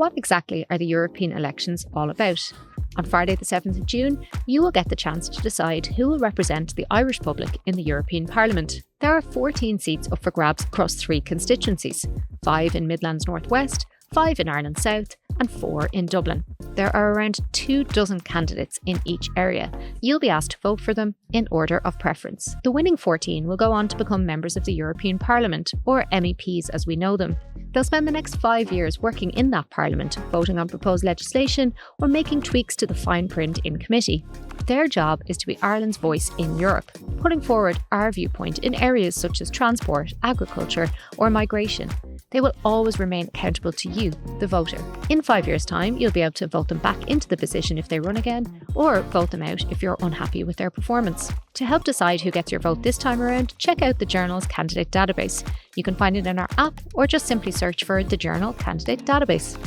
what exactly are the European elections all about? On Friday the 7th of June, you will get the chance to decide who will represent the Irish public in the European Parliament. There are 14 seats up for grabs across 3 constituencies, 5 in Midlands North West, 5 in Ireland South and 4 in Dublin. There are around 24 candidates in each area. You'll be asked to vote for them in order of preference. The winning 14 will go on to become members of the European Parliament, or MEPs as we know them. They'll spend the next 5 years working in that Parliament, voting on proposed legislation or making tweaks to the fine print in committee. Their job is to be Ireland's voice in Europe, putting forward our viewpoint in areas such as transport, agriculture or migration. They will always remain accountable to you, the voter. In 5 years' time, you'll be able to vote them back into the position if they run again, or vote them out if you're unhappy with their performance. To help decide who gets your vote this time around, check out the Journal's candidate database. You can find it in our app or just simply search for the Journal Candidate Database.